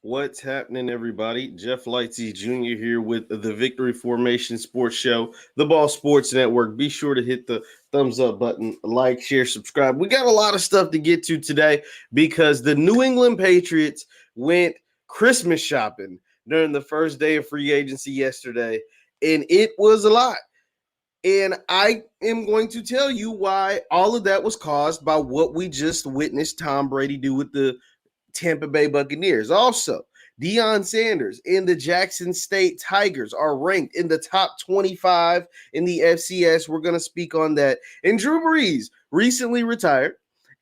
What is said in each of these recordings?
What's happening, everybody? Jeff Lightsey Jr. here with the Victory Formation Sports Show, the Ball Sports Network. Be sure to hit the thumbs up button, like, share, subscribe. We got a lot of stuff to get to today because the New England Patriots went Christmas shopping during the first day of free agency yesterday, and it was a lot. And I am going to tell you why all of that was caused by what we just witnessed Tom Brady do with the Tampa Bay Buccaneers. Also, Deion Sanders and the Jackson State Tigers are ranked in the top 25 in the FCS. We're going to speak on that. And Drew Brees recently retired.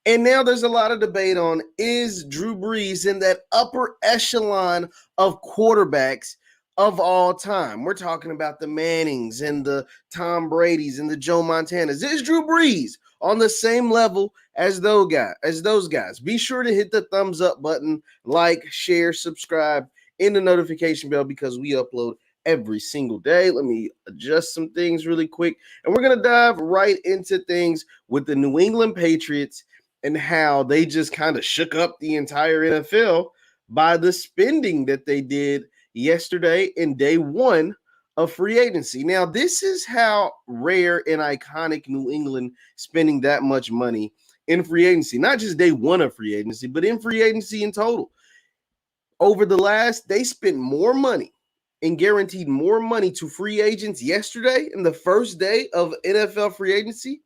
And now there's a lot of debate on, is Drew Brees in that upper echelon of quarterbacks of all time? We're talking about the Mannings and the Tom Bradys and the Joe Montanas. Is Drew Brees on the same level as those guys? Be sure to hit the thumbs up button, like, share, subscribe, and the notification bell because we upload every single day. Let me adjust some things really quick, and we're going to dive right into things with the New England Patriots and how they just kind of shook up the entire NFL by the spending that they did yesterday in day one of free agency. Now, this is how rare and iconic New England spending that much money in free agency, not just day one of free agency, but in free agency in total. They spent more money and guaranteed more money to free agents yesterday in the first day of NFL free agency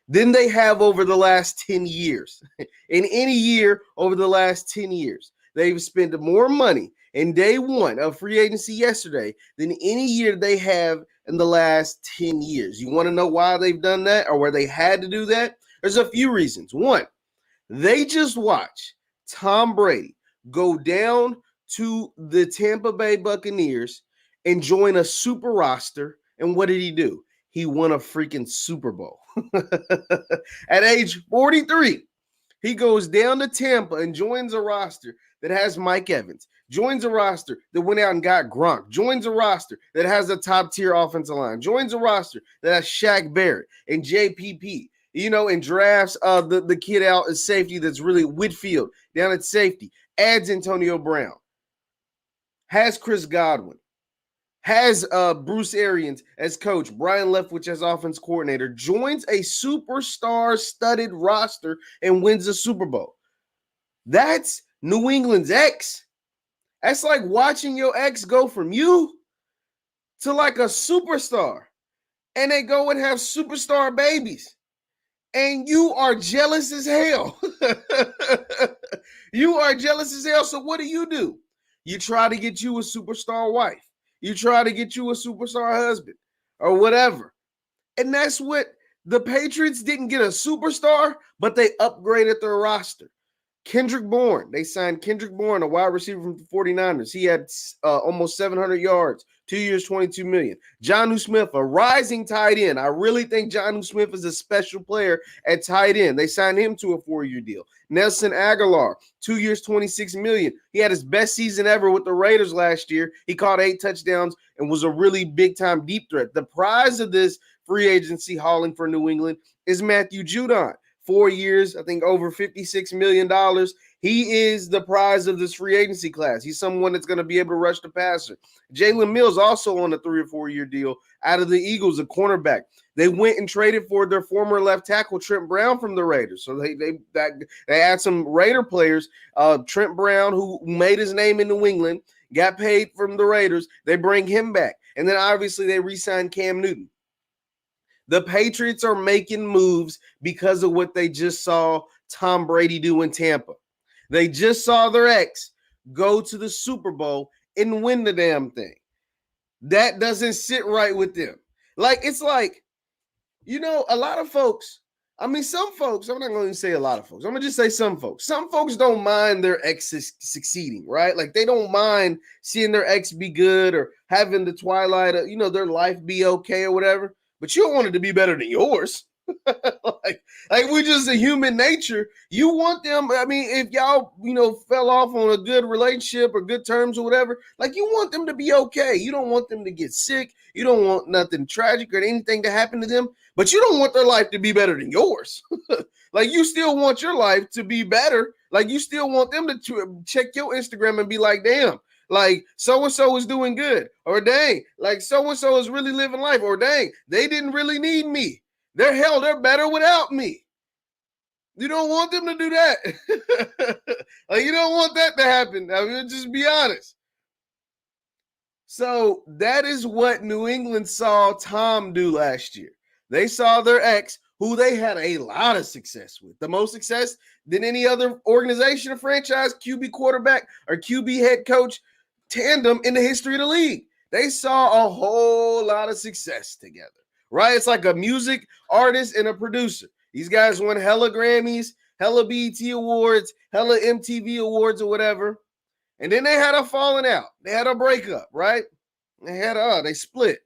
than they have over the last 10 years. In any year over the last 10 years, they've spent more money in day one of free agency yesterday than any year they have in the last 10 years. You want to know why they've done that or where they had to do that? There's a few reasons. One, they just watched Tom Brady go down to the Tampa Bay Buccaneers and join a super roster. And what did he do? He won a freaking Super Bowl. At age 43, he goes down to Tampa and joins a roster that has Mike Evans, joins a roster that went out and got Gronk, joins a roster that has a top-tier offensive line, joins a roster that has Shaq Barrett and JPP, and drafts the kid out as safety that's really Whitfield down at safety, adds Antonio Brown, has Chris Godwin, has Bruce Arians as coach, Brian Leftwich as offense coordinator, joins a superstar-studded roster and wins a Super Bowl. That's New England's ex. That's like watching your ex go from you to like a superstar, and they go and have superstar babies, and you are jealous as hell. You are jealous as hell. So what do? You try to get you a superstar wife. You try to get you a superstar husband or whatever. And that's what the Patriots didn't get, a superstar, but they upgraded their roster. Kendrick Bourne, they signed Kendrick Bourne, a wide receiver from the 49ers. He had almost 700 yards, 2 years, $22 million. Jonnu Smith, a rising tight end. I really think Jonnu Smith is a special player at tight end. They signed him to a 4-year deal. Nelson Aguilar, 2 years, $26 million. He had his best season ever with the Raiders last year. He caught 8 touchdowns and was a really big-time deep threat. The prize of this free agency hauling for New England is Matthew Judon. 4 years, I think over $56 million. He is the prize of this free agency class. He's someone that's going to be able to rush the passer. Jalen Mills also on a 3 or 4 year deal out of the Eagles, a cornerback. They went and traded for their former left tackle, Trent Brown, from the Raiders. So they had some Raider players. Trent Brown, who made his name in New England, got paid from the Raiders. They bring him back. And then obviously they re-signed Cam Newton. The Patriots are making moves because of what they just saw Tom Brady do in Tampa. They just saw their ex go to the Super Bowl and win the damn thing. That doesn't sit right with them. It's like, a lot of folks, some folks, I'm not going to say a lot of folks. I'm going to just say some folks. Some folks don't mind their ex succeeding, right? Like, they don't mind seeing their ex be good or having the twilight of, their life be okay or whatever. But you don't want it to be better than yours. like we're just a human nature. You want them, if y'all, fell off on a good relationship or good terms or whatever, you want them to be okay. You don't want them to get sick. You don't want nothing tragic or anything to happen to them, but you don't want their life to be better than yours. You still want your life to be better. Like, you still want them to check your Instagram and be like, damn, like so-and-so is doing good. Or dang, like so-and-so is really living life. Or dang, they didn't really need me. They're better without me. You don't want them to do that. Like, you don't want that to happen. I mean, just be honest. So that is what New England saw Tom do last year. They saw their ex, who they had a lot of success with, the most success than any other organization or franchise, QB quarterback or QB head coach tandem in the history of the league. They saw a whole lot of success together, right? It's like a music artist and a producer. These guys won hella Grammys, hella BET awards, hella MTV awards or whatever. And then they had a falling out. They had a breakup, right? They split.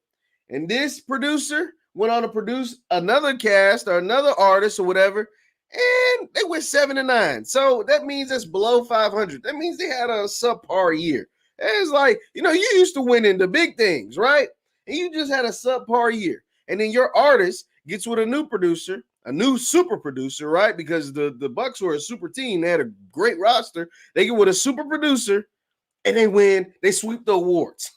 And this producer went on to produce another cast or another artist or whatever, and they went 7-9. So that means that's below 500. That means they had a subpar year. It's like, you used to win in the big things, right? And you just had a subpar year. And then your artist gets with a new producer, a new super producer, right? Because the Bucks were a super team. They had a great roster. They get with a super producer and they sweep the awards.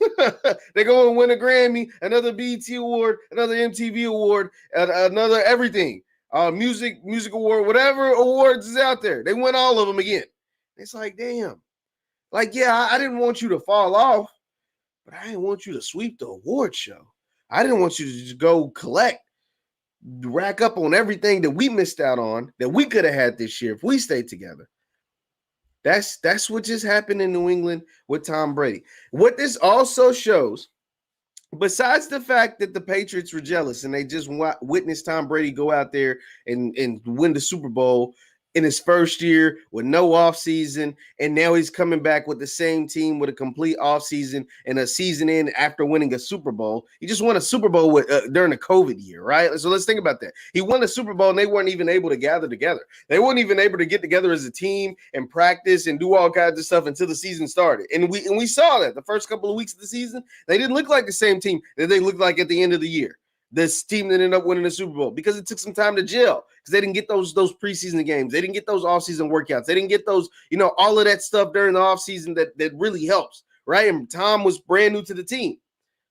They go and win a Grammy, another BET award, another MTV award, another everything. Music award, whatever awards is out there. They win all of them again. It's like, damn. Like, yeah, I didn't want you to fall off, but I didn't want you to sweep the award show. I didn't want you to just go rack up on everything that we missed out on that we could have had this year if we stayed together. That's what just happened in New England with Tom Brady. What this also shows, besides the fact that the Patriots were jealous and they just witnessed Tom Brady go out there and win the Super Bowl in his first year with no offseason, and now he's coming back with the same team with a complete offseason and a season in after winning a Super Bowl. He just won a Super Bowl during the COVID year, right? So let's think about that. He won a Super Bowl and they weren't even able to gather together. They weren't even able to get together as a team and practice and do all kinds of stuff until the season started. And we saw that the first couple of weeks of the season, they didn't look like the same team that they looked like at the end of the year. This team that ended up winning the Super Bowl because it took some time to gel because they didn't get those preseason games. They didn't get those offseason workouts. They didn't get those, all of that stuff during the offseason that really helps, right? And Tom was brand new to the team.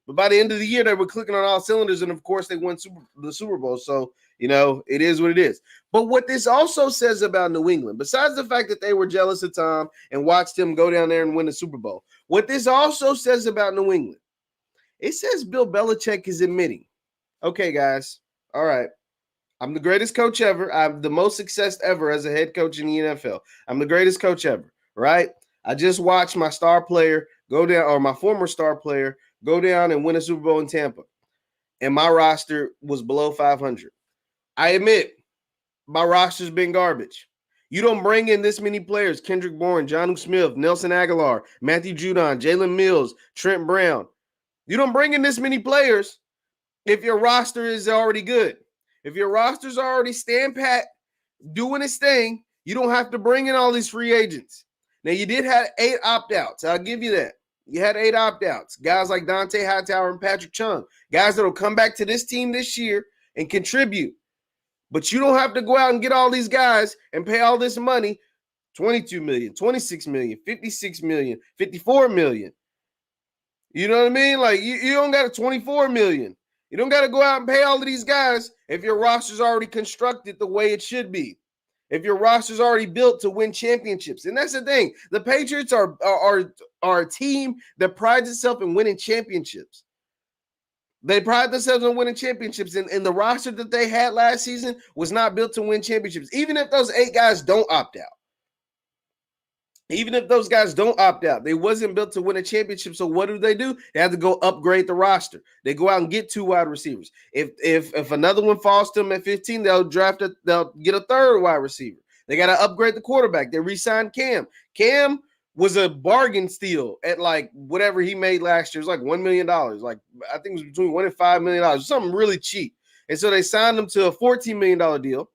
But by the end of the year, they were clicking on all cylinders, and of course, they won the Super Bowl. So, it is what it is. But what this also says about New England, besides the fact that they were jealous of Tom and watched him go down there and win the Super Bowl, what this also says about New England, it says Bill Belichick is admitting, okay, guys, all right, I'm the greatest coach ever. I have the most success ever as a head coach in the NFL. I'm the greatest coach ever, right? I just watched my star player go down, or my former star player go down and win a Super Bowl in Tampa, and my roster was below 500. I admit, my roster's been garbage. You don't bring in this many players: Kendrick Bourne, Jonnu Smith, Nelson Aguilar, Matthew Judon, Jalen Mills, Trent Brown. You don't bring in this many players if your roster is already good. If your roster's already stand pat, doing its thing, you don't have to bring in all these free agents. Now, you did have 8 opt-outs. I'll give you that. You had 8 opt-outs. Guys like Dante Hightower and Patrick Chung. Guys that will come back to this team this year and contribute. But you don't have to go out and get all these guys and pay all this money, $22 million, $26 million, $56 million, $54 million. You know what I mean? Like, you don't got a $24 million. You don't got to go out and pay all of these guys if your roster's already constructed the way it should be. If your roster's already built to win championships. And that's the thing. The Patriots are a team that prides itself in winning championships. They pride themselves on winning championships. And the roster that they had last season was not built to win championships. Even if those 8 guys don't opt out. Even if those guys don't opt out, they wasn't built to win a championship. So what do? They have to go upgrade the roster. They go out and get 2 wide receivers. If another one falls to them at 15, they'll get a 3rd wide receiver. They got to upgrade the quarterback. They re-signed Cam. Cam was a bargain steal at like whatever he made last year. It was like $1 million. Like, I think it was between $1 and $5 million. Something really cheap. And so they signed him to a $14 million deal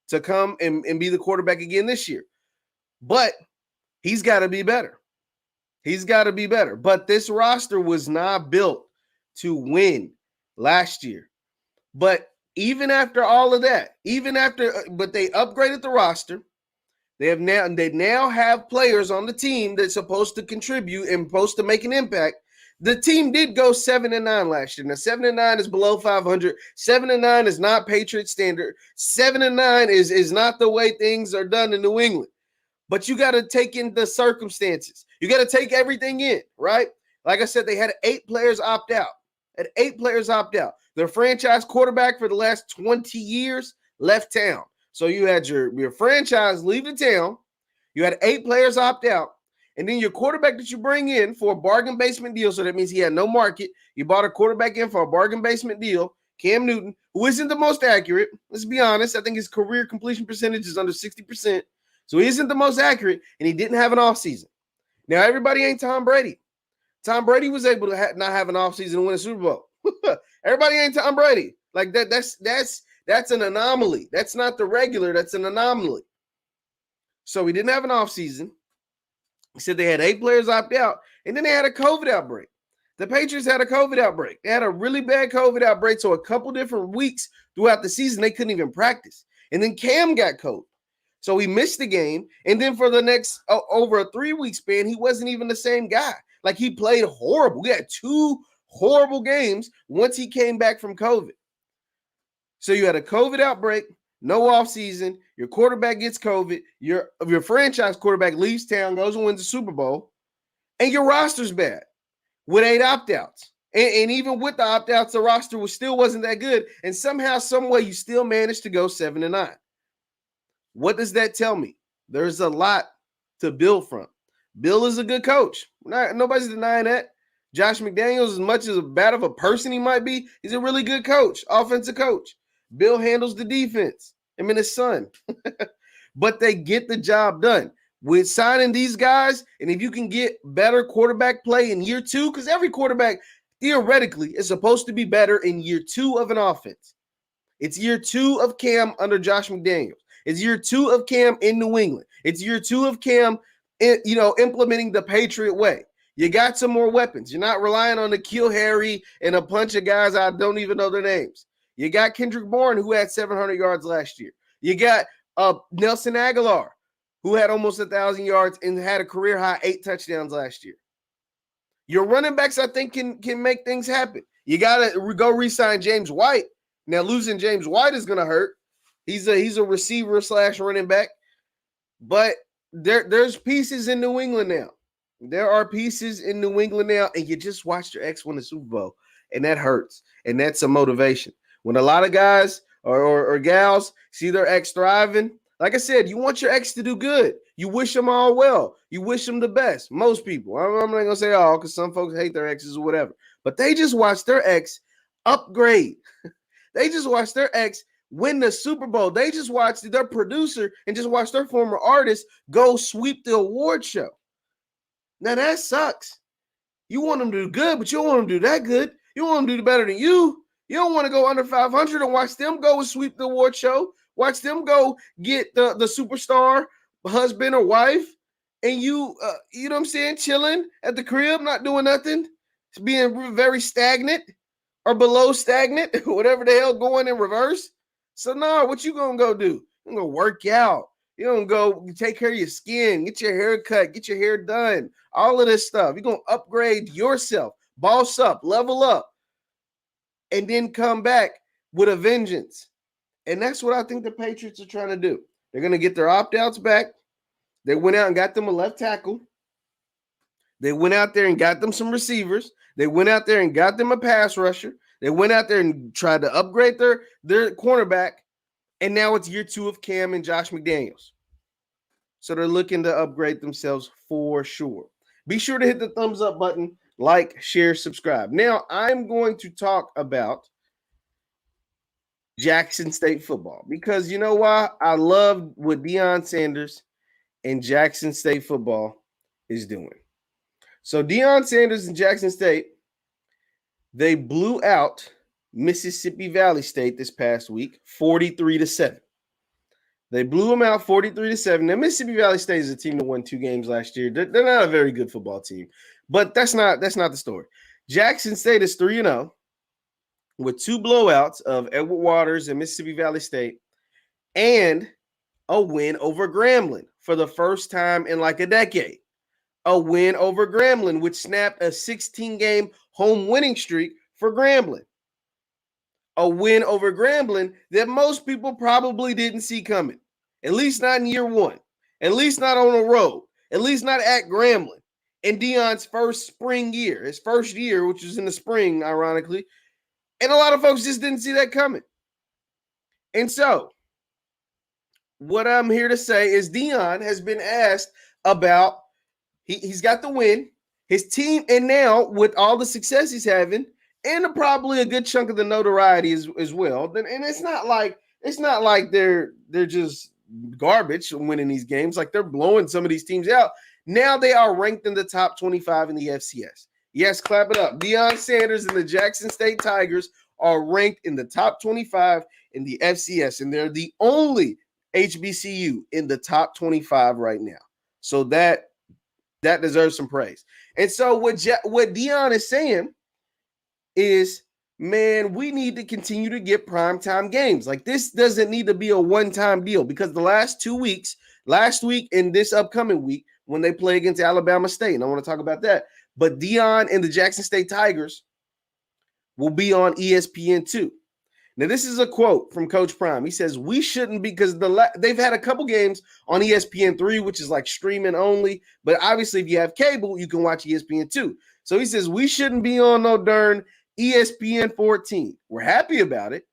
to come and be the quarterback again this year. But he's got to be better. He's got to be better. But this roster was not built to win last year. But even after all of that, but they upgraded the roster. They now have players on the team that's supposed to contribute and supposed to make an impact. The team did go 7-9 last year. Now 7-9 is below 500. 7-9 is not Patriot standard. 7-9 is not the way things are done in New England. But you got to take in the circumstances. You got to take everything in, right? Like I said, they had 8 players opt out. Had 8 players opt out. Their franchise quarterback for the last 20 years left town. So you had your franchise leave the town. You had 8 players opt out. And then your quarterback that you bring in for a bargain basement deal, so that means he had no market. You bought a quarterback in for a bargain basement deal, Cam Newton, who isn't the most accurate. Let's be honest. I think his career completion percentage is under 60%. So he isn't the most accurate, and he didn't have an offseason. Now, everybody ain't Tom Brady. Tom Brady was able to not have an offseason and win a Super Bowl. Everybody ain't Tom Brady. Like that's an anomaly. That's not the regular. That's an anomaly. So he didn't have an offseason. He said they had 8 players opt out, and then they had a COVID outbreak. The Patriots had a COVID outbreak. They had a really bad COVID outbreak, so a couple different weeks throughout the season, they couldn't even practice. And then Cam got COVID. So he missed the game, and then for the next over a 3-week span, he wasn't even the same guy. Like, he played horrible. We had 2 horrible games once he came back from COVID. So you had a COVID outbreak, no offseason, your quarterback gets COVID, your franchise quarterback leaves town, goes and wins the Super Bowl, and your roster's bad with 8 opt-outs. And even with the opt-outs, the roster still wasn't that good, and somehow, some way, you still managed to go 7-9. What does that tell me? There's a lot to build from. Bill is a good coach. Nobody's denying that. Josh McDaniels, as much as bad of a person he might be, he's a really good coach, offensive coach. Bill handles the defense. Him and his son. But they get the job done. With signing these guys, and if you can get better quarterback play in year 2, because every quarterback, theoretically, is supposed to be better in year 2 of an offense. It's year 2 of Cam under Josh McDaniels. It's year 2 of Cam in New England. It's year 2 of Cam, implementing the Patriot way. You got some more weapons. You're not relying on N'Keal Harry and a bunch of guys I don't even know their names. You got Kendrick Bourne, who had 700 yards last year. You got Nelson Aguilar, who had almost 1,000 yards and had a career high 8 touchdowns last year. Your running backs, I think, can make things happen. You got to go re-sign James White. Now, losing James White is going to hurt. He's a receiver / running back. But there's pieces in New England now. There are pieces in New England now, and you just watched your ex win the Super Bowl, and that hurts, and that's a motivation. When a lot of guys or gals see their ex thriving, like I said, you want your ex to do good. You wish them all well. You wish them the best. Most people. I'm not going to say all, because some folks hate their exes or whatever. But they just watch their ex upgrade. They just watch their ex win the Super Bowl. They just watched their producer and just watched their former artist go sweep the award show. Now, that sucks. You want them to do good, but you don't want them to do that good. You want them to do better than you. You don't want to go under 500 and watch them go and sweep the award show. Watch them go get the superstar husband or wife, and you know what I'm saying, chilling at the crib, not doing nothing, being very stagnant or below stagnant, whatever the hell, going in reverse. So, no, what you going to go do? You're going to work out. You're going to go take care of your skin, get your hair cut, get your hair done, all of this stuff. You're going to upgrade yourself, boss up, level up, and then come back with a vengeance. And that's what I think the Patriots are trying to do. They're going to get their opt-outs back. They went out and got them a left tackle. They went out there and got them some receivers. They went out there and got them a pass rusher. They went out there and tried to upgrade their cornerback. And now it's year 2 of Cam and Josh McDaniels. So they're looking to upgrade themselves for sure. Be sure to hit the thumbs up button, like, share, subscribe. Now, I'm going to talk about Jackson State football, because you know why? I love what Deion Sanders and Jackson State football is doing. So Deion Sanders and Jackson State, they blew out Mississippi Valley State this past week, 43-7. They blew them out 43-7. Now, Mississippi Valley State is a team that won 2 games last year. They're not a very good football team, but that's not the story. Jackson State is 3-0 with 2 blowouts of Edward Waters and Mississippi Valley State, and a win over Grambling, for the first time in like a decade. A win over Grambling, which snapped a 16-game home winning streak for Grambling. A win over Grambling that most people probably didn't see coming, at least not in year one, at least not on the road, at least not at Grambling. In Deion's first spring year, his first year, which was in the spring, ironically, and a lot of folks just didn't see that coming. And so, what I'm here to say is Deion has been asked about, he's got the win, his team, and now with all the success he's having, and probably a good chunk of the notoriety as well. And it's not like they're just garbage winning these games. Like, they're blowing some of these teams out. Now they are ranked in the top 25 in the FCS. Yes, clap it up. Deion Sanders and the Jackson State Tigers are ranked in the top 25 in the FCS, and they're the only HBCU in the top 25 right now. So that deserves some praise. And so what Deion is saying is, man, we need to continue to get primetime games. Like, this doesn't need to be a one-time deal, because the last 2 weeks, last week and this upcoming week, when they play against Alabama State, and I want to talk about that, but Deion and the Jackson State Tigers will be on ESPN2. Now, this is a quote from Coach Prime. He says, we shouldn't, because they've had a couple games on ESPN3, which is like streaming only. But obviously, if you have cable, you can watch ESPN2. So he says, we shouldn't be on no darn ESPN14. We're happy about it,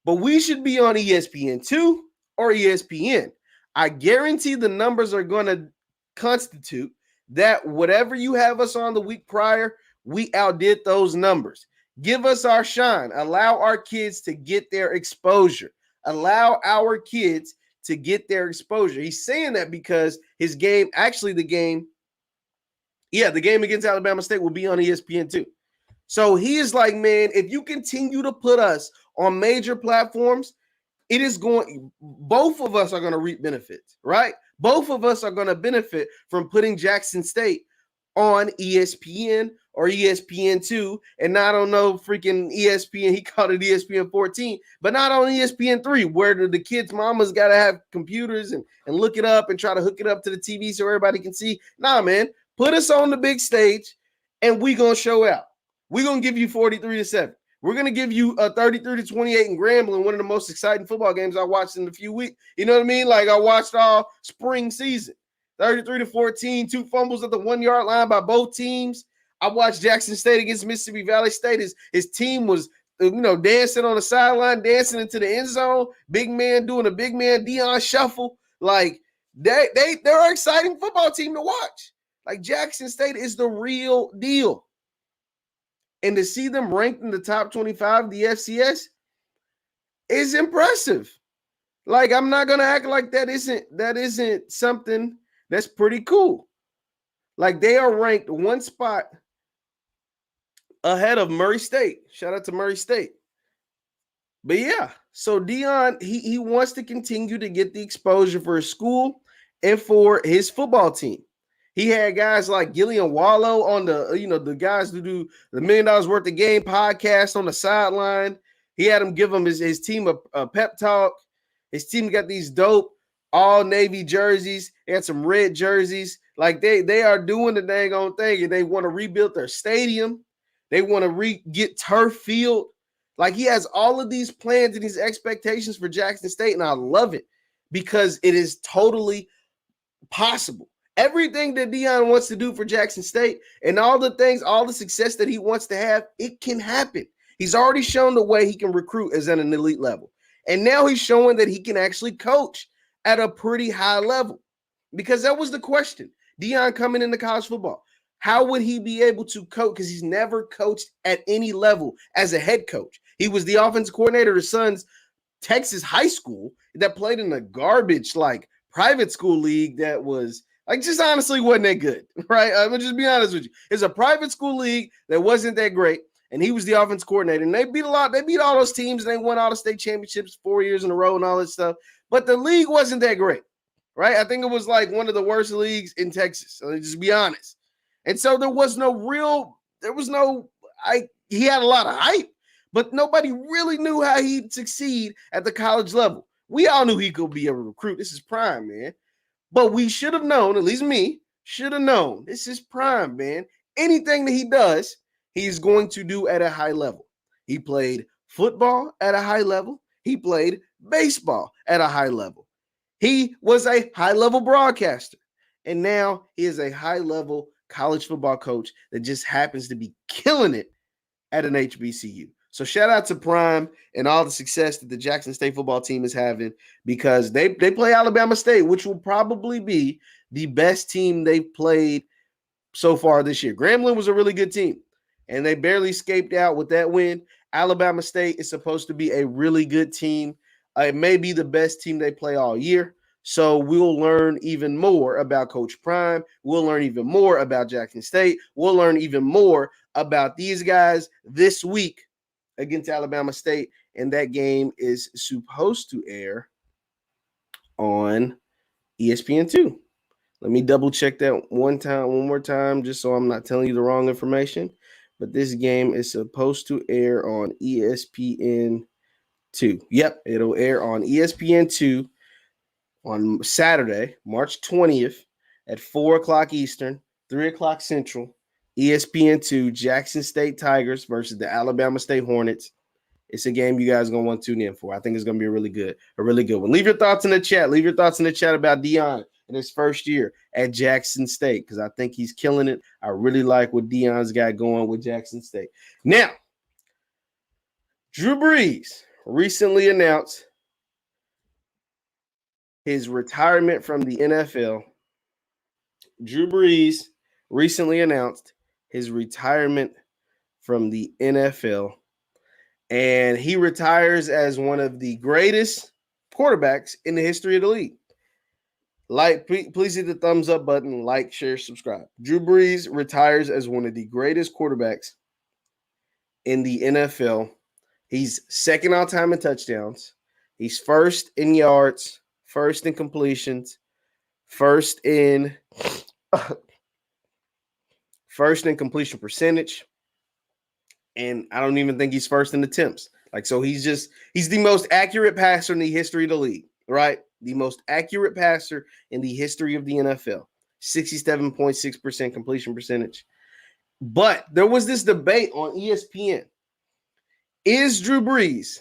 but we should be on ESPN2 or ESPN. I guarantee the numbers are going to constitute that whatever you have us on the week prior, we outdid those numbers. Give us our shine. Allow our kids to get their exposure. Allow our kids to get their exposure. He's saying that because his game, actually the game against Alabama State will be on ESPN2. So he is like, man, if you continue to put us on major platforms, both of us are going to reap benefits, right? Both of us are going to benefit from putting Jackson State on ESPN or ESPN2, and not on no freaking ESPN. He called it ESPN 14, but not on ESPN 3, where the kids' mamas got to have computers and look it up and try to hook it up to the TV so everybody can see. Nah, man, put us on the big stage, and we going to show out. We're going to give you 43-7. We're going to give you a 33-28 in Grambling, one of the most exciting football games I watched in a few weeks. You know what I mean? Like, I watched all spring season. 33-14, 2 fumbles at the 1-yard line by both teams. I watched Jackson State against Mississippi Valley State. His team was, dancing on the sideline, dancing into the end zone. Big man doing a big man Deion shuffle. Like, they're an exciting football team to watch. Like, Jackson State is the real deal. And to see them ranked in the top 25 of the FCS is impressive. Like, I'm not gonna act like that isn't something that's pretty cool. Like, they are ranked one spot ahead of Murray State. Shout out to Murray State. But yeah, so Deion, he wants to continue to get the exposure for his school and for his football team. He had guys like Gillian Wallow on the guys who do the $1 Million Worth of Game podcast on the sideline. He had him give him his team a pep talk. His team got these dope all navy jerseys. They had some red jerseys. Like, they are doing the dang on thing, and they want to rebuild their stadium. They want to get turf field. Like, he has all of these plans and these expectations for Jackson State, and I love it because it is totally possible. Everything that Deion wants to do for Jackson State and all the success that he wants to have, it can happen. He's already shown the way he can recruit as at an elite level. And now he's showing that he can actually coach at a pretty high level, because that was the question. Deion coming into college football, how would he be able to coach? Because he's never coached at any level as a head coach. He was the offensive coordinator of his son's Texas high school that played in a garbage, like, private school league that was, like, just honestly wasn't that good, right? I'm going to just be honest with you. It's a private school league that wasn't that great, and he was the offensive coordinator. And they beat all those teams, and they won all the state championships 4 years in a row and all that stuff. But the league wasn't that great, right? I think it was like one of the worst leagues in Texas. So let's just be honest. And so he had a lot of hype, but nobody really knew how he'd succeed at the college level. We all knew he could be a recruit. This is prime, man. But we should have known, at least me, should have known. This is prime, man. Anything that he does, he's going to do at a high level. He played football at a high level. He played baseball at a high level. He was a high-level broadcaster. And now he is a high-level college football coach that just happens to be killing it at an HBCU. So shout out to Prime and all the success that the Jackson State football team is having, because they play Alabama State, which will probably be the best team they've played so far this year. Grambling was a really good team, and they barely escaped out with that win. Alabama State is supposed to be a really good team. It may be the best team they play all year. So we'll learn even more about Coach Prime. We'll learn even more about Jackson State. We'll learn even more about these guys this week against Alabama State. And that game is supposed to air on ESPN2. Let me double check that one more time, just so I'm not telling you the wrong information. But this game is supposed to air on ESPN2. Yep, it'll air on ESPN2 on Saturday, March 20th at 4 o'clock Eastern, 3 o'clock Central. ESPN2, Jackson State Tigers versus the Alabama State Hornets. It's a game you guys are going to want to tune in for. I think it's going to be a really good one. Leave your thoughts in the chat. Leave your thoughts in the chat about Deion in his first year at Jackson State, because I think he's killing it. I really like what Deion's got going with Jackson State. Now, Drew Brees recently announced his retirement from the NFL. Drew Brees recently announced his retirement from the NFL, and he retires as one of the greatest quarterbacks in the history of the league. Please hit the thumbs up button, like, share, subscribe. Drew Brees retires as one of the greatest quarterbacks in the NFL. He's second all time in touchdowns. He's first in yards, first in completions, first in completion percentage. And I don't even think he's first in attempts. So he's the most accurate passer in the history of the league, right? The most accurate passer in the history of the NFL. 67.6% completion percentage. But there was this debate on ESPN. Is Drew Brees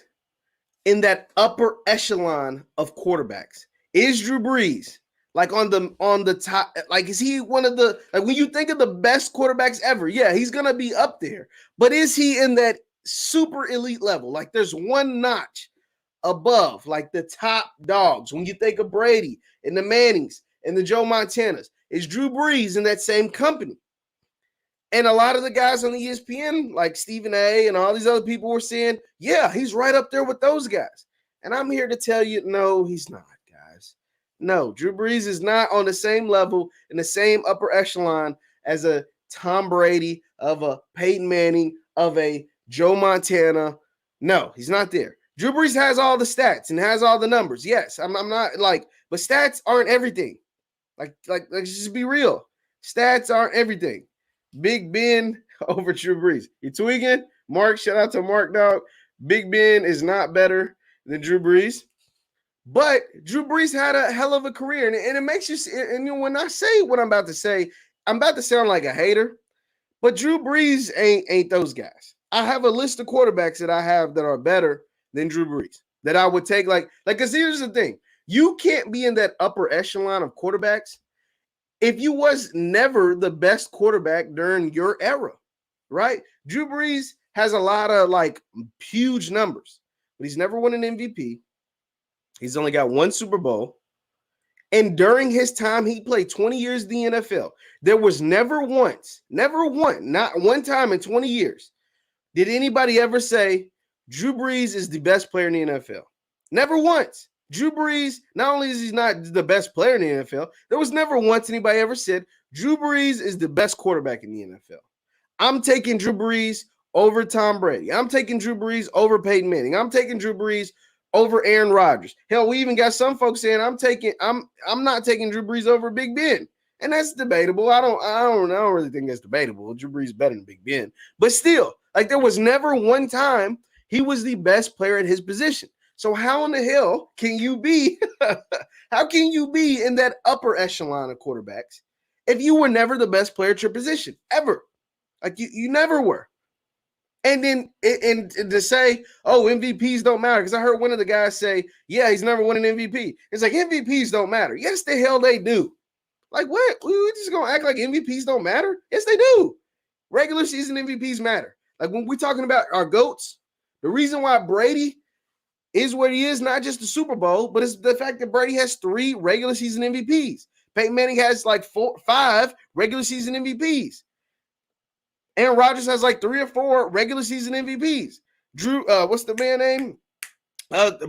in that upper echelon of quarterbacks? Is Drew Brees on the top? Is he one of the, when you think of the best quarterbacks ever? Yeah, he's gonna be up there. But is he in that super elite level? There's one notch above, the top dogs. When you think of Brady and the Mannings and the Joe Montanas, is Drew Brees in that same company? And a lot of the guys on the ESPN, like Stephen A. and all these other people, were saying, yeah, he's right up there with those guys. And I'm here to tell you, no, he's not, guys. No, Drew Brees is not on the same level, in the same upper echelon as a Tom Brady, of a Peyton Manning, of a Joe Montana. No, he's not there. Drew Brees has all the stats and has all the numbers. Yes, I'm not but stats aren't everything. Let's just be real. Stats aren't everything. Big Ben over Drew Brees. You tweaking? Mark, shout out to Mark, dog. Big Ben is not better than Drew Brees. But Drew Brees had a hell of a career. And it makes you, and when I say what I'm about to say, I'm about to sound like a hater. But Drew Brees ain't those guys. I have a list of quarterbacks that I have that are better than Drew Brees, that I would take because here's the thing. You can't be in that upper echelon of quarterbacks if you was never the best quarterback during your era, right? Drew Brees has a lot of huge numbers, but he's never won an MVP. He's only got one Super Bowl. And during his time, he played 20 years in the NFL. There was never one, not one time in 20 years, did anybody ever say Drew Brees is the best player in the NFL? Never once. Drew Brees, not only is he not the best player in the NFL, there was never once anybody ever said Drew Brees is the best quarterback in the NFL. I'm taking Drew Brees over Tom Brady. I'm taking Drew Brees over Peyton Manning. I'm taking Drew Brees over Aaron Rodgers. Hell, we even got some folks saying I'm not taking Drew Brees over Big Ben. And that's debatable. I don't really think that's debatable. Drew Brees is better than Big Ben. But still, there was never one time he was the best player at his position. So how in the hell can you be how can you be in that upper echelon of quarterbacks if you were never the best player at your position ever? Like you never were. And then and to say, oh, MVPs don't matter, because I heard one of the guys say, yeah, he's never won an MVP. It's like MVPs don't matter. Yes, the hell they do. Like what? We just gonna act like MVPs don't matter? Yes, they do. Regular season MVPs matter. Like when we're talking about our GOATs, the reason why Brady is what he is, not just the Super Bowl, but it's the fact that Brady has 3 regular season MVPs. Peyton Manning has like 5 regular season MVPs. Aaron Rodgers has like 3 or 4 regular season MVPs. Drew, what's the man name?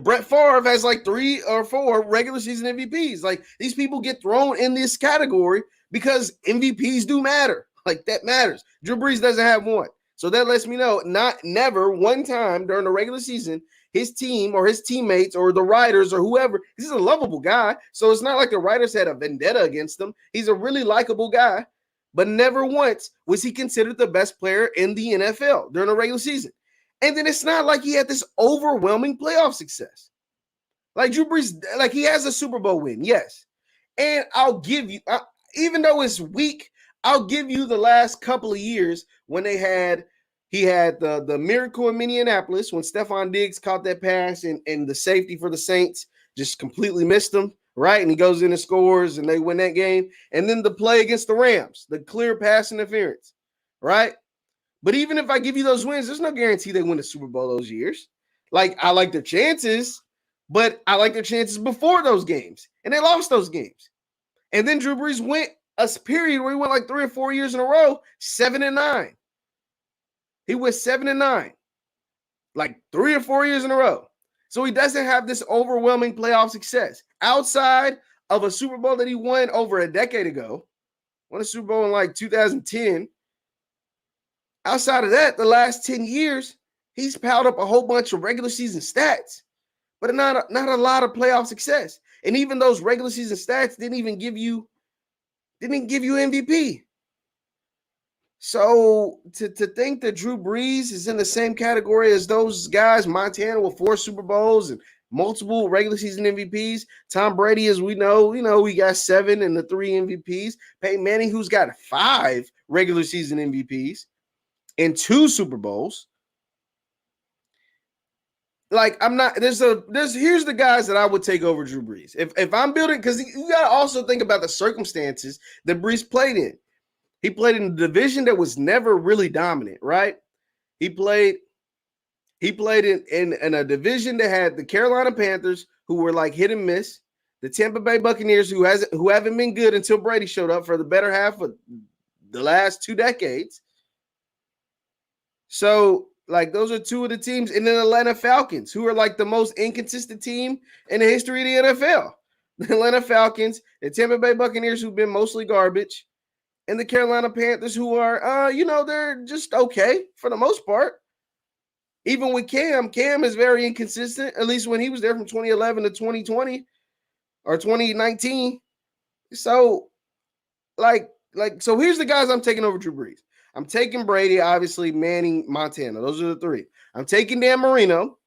Brett Favre has like 3 or 4 regular season MVPs. Like these people get thrown in this category because MVPs do matter. Like that matters. Drew Brees doesn't have one. So that lets me know never one time during the regular season, his team or his teammates or the writers or whoever, he's a lovable guy. So it's not like the writers had a vendetta against him. He's a really likable guy. But never once was he considered the best player in the NFL during the regular season. And then it's not like he had this overwhelming playoff success. Like Drew Brees, like he has a Super Bowl win, yes. And I'll give you, even though it's weak, I'll give you the last couple of years when he had the miracle in Minneapolis when Stephon Diggs caught that pass and the safety for the Saints just completely missed him. Right, and he goes in and scores, and they win that game. And then the play against the Rams, the clear pass interference, right? But even if I give you those wins, there's no guarantee they win the Super Bowl those years. Like, I like their chances, but I like their chances before those games, and they lost those games. And then Drew Brees went a period where he went like 3 or 4 years in a row, 7-9. He went 7-9, like 3 or 4 years in a row. So he doesn't have this overwhelming playoff success. Outside of a Super Bowl that he won over a decade ago, won a Super Bowl in like 2010. Outside of that, the last 10 years, he's piled up a whole bunch of regular season stats, but not a lot of playoff success. And even those regular season stats didn't give you MVP. So to think that Drew Brees is in the same category as those guys, Montana with 4 Super Bowls and multiple regular season MVPs. Tom Brady, as we know, we got 7 and the 3 MVPs. Peyton Manning, who's got 5 regular season MVPs and 2 Super Bowls. Like I'm not. Here's the guys that I would take over Drew Brees if I'm building, because you got to also think about the circumstances that Brees played in. He played in a division that was never really dominant, right? He played in a division that had the Carolina Panthers, who were like hit and miss, the Tampa Bay Buccaneers, who haven't been good until Brady showed up for the better half of the last 2 decades. So, like, those are 2 of the teams, and then Atlanta Falcons, who are like the most inconsistent team in the history of the NFL. The Atlanta Falcons, the Tampa Bay Buccaneers, who've been mostly garbage, and the Carolina Panthers, who are, they're just okay for the most part. Even with Cam is very inconsistent, at least when he was there from 2011 to 2020 or 2019. So, so here's the guys I'm taking over Drew Brees. I'm taking Brady, obviously, Manning, Montana. Those are the 3. I'm taking Dan Marino,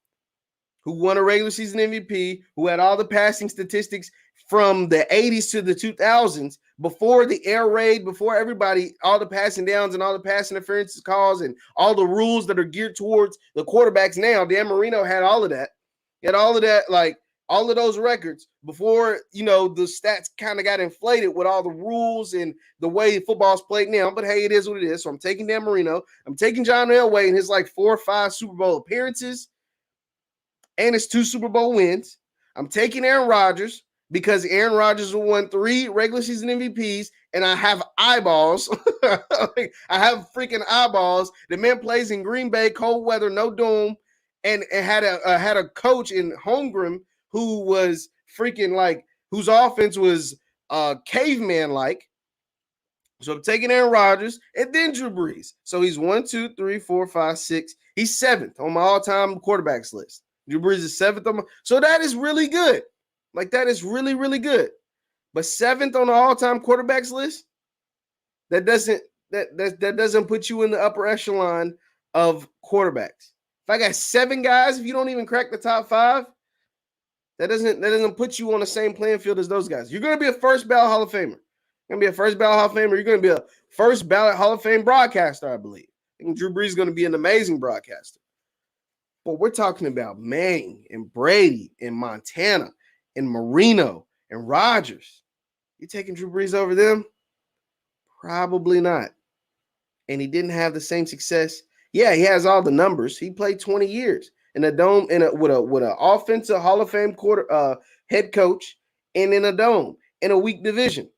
who won a regular season MVP, who had all the passing statistics from the 80s to the 2000s, before the air raid, before everybody, all the passing downs and all the pass interference calls and all the rules that are geared towards the quarterbacks now. Dan Marino had all of that. He had all of that, like all of those records before, the stats kind of got inflated with all the rules and the way football's played now. But hey, it is what it is. So I'm taking Dan Marino. I'm taking John Elway and his like 4 or 5 Super Bowl appearances and his 2 Super Bowl wins. I'm taking Aaron Rodgers, because Aaron Rodgers won 3 regular season MVPs, and I have eyeballs. I have freaking eyeballs. The man plays in Green Bay, cold weather, no dome, and had a coach in Holmgren who was freaking like, whose offense was caveman-like. So I'm taking Aaron Rodgers and then Drew Brees. So he's 1, 2, 3, 4, 5, 6. He's 7th on my all-time quarterbacks list. Drew Brees is 7th on my. So that is really good. Like, that is really, really good. But 7th on the all-time quarterbacks list, that doesn't put you in the upper echelon of quarterbacks. If I got 7 guys, if you don't even crack the top 5, That doesn't put you on the same playing field as those guys. You're going to be a first ballot Hall of Famer. You're going to be a first ballot Hall of Famer. You're going to be a first ballot Hall of Fame broadcaster, I believe. I think Drew Brees is going to be an amazing broadcaster. But we're talking about Manning and Brady and Montana and Marino and Rodgers. You taking Drew Brees over them? Probably not. And he didn't have the same success. Yeah, he has all the numbers. He played 20 years in a dome with an offensive Hall of Fame head coach and in a dome in a weak division.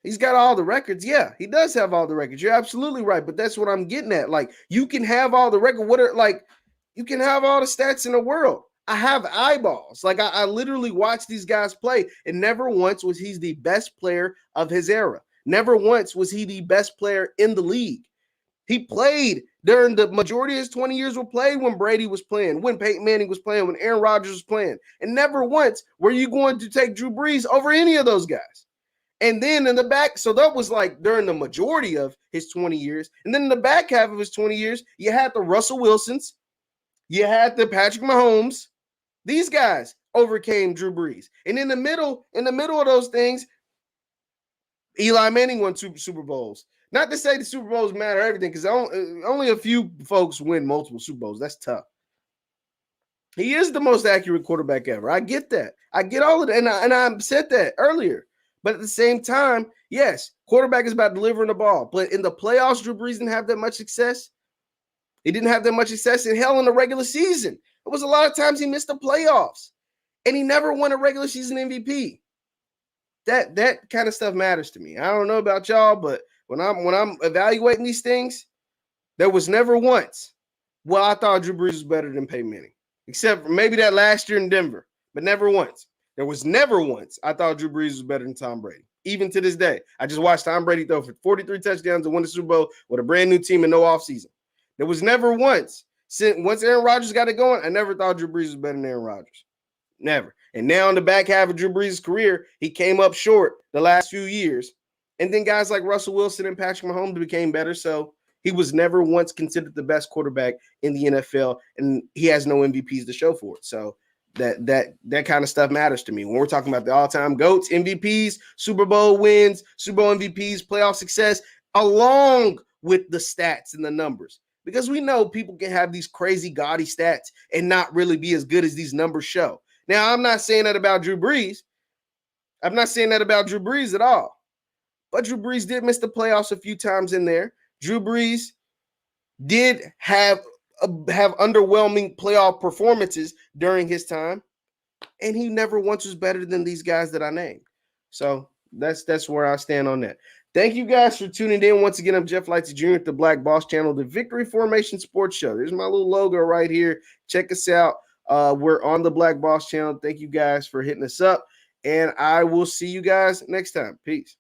He's got all the records. Yeah, he does have all the records. You're absolutely right. But that's what I'm getting at. Like, you can have all the records. You can have all the stats in the world. I have eyeballs. Like, I literally watch these guys play, and never once was he the best player of his era. Never once was he the best player in the league. He played during the majority of his 20 years were played when Brady was playing, when Peyton Manning was playing, when Aaron Rodgers was playing. And never once were you going to take Drew Brees over any of those guys. And then in the back, so that was like during the majority of his 20 years. And then in the back half of his 20 years, you had the Russell Wilsons, you had the Patrick Mahomes. These guys overcame Drew Brees. And in the middle of those things, Eli Manning won two Super Bowls. Not to say the Super Bowls matter everything, because only a few folks win multiple Super Bowls. That's tough. He is the most accurate quarterback ever. I get that. I get all of that. And I said that earlier. But at the same time, yes, quarterback is about delivering the ball. But in the playoffs, Drew Brees didn't have that much success. He didn't have that much success in hell in the regular season. It was a lot of times he missed the playoffs. And he never won a regular season MVP. That kind of stuff matters to me. I don't know about y'all, but when I'm evaluating these things, there was never once, well, I thought Drew Brees was better than Peyton Manning, except for maybe that last year in Denver, but never once. There was never once I thought Drew Brees was better than Tom Brady. Even to this day, I just watched Tom Brady throw for 43 touchdowns and win the Super Bowl with a brand new team and no offseason. There was never once, once Aaron Rodgers got it going, I never thought Drew Brees was better than Aaron Rodgers. Never. And now in the back half of Drew Brees' career, he came up short the last few years. And then guys like Russell Wilson and Patrick Mahomes became better. So he was never once considered the best quarterback in the NFL, and he has no MVPs to show for it. So that kind of stuff matters to me. When we're talking about the all-time GOATs, MVPs, Super Bowl wins, Super Bowl MVPs, playoff success, along with the stats and the numbers. Because we know people can have these crazy gaudy stats and not really be as good as these numbers show. Now, I'm not saying that about Drew Brees. I'm not saying that about Drew Brees at all. But Drew Brees did miss the playoffs a few times in there. Drew Brees did have underwhelming playoff performances during his time. And he never once was better than these guys that I named. So that's where I stand on that. Thank you guys for tuning in. Once again, I'm Jeff Lighty Jr. at the Black Boss Channel, the Victory Formation Sports Show. There's my little logo right here. Check us out. We're on the Black Boss Channel. Thank you guys for hitting us up. And I will see you guys next time. Peace.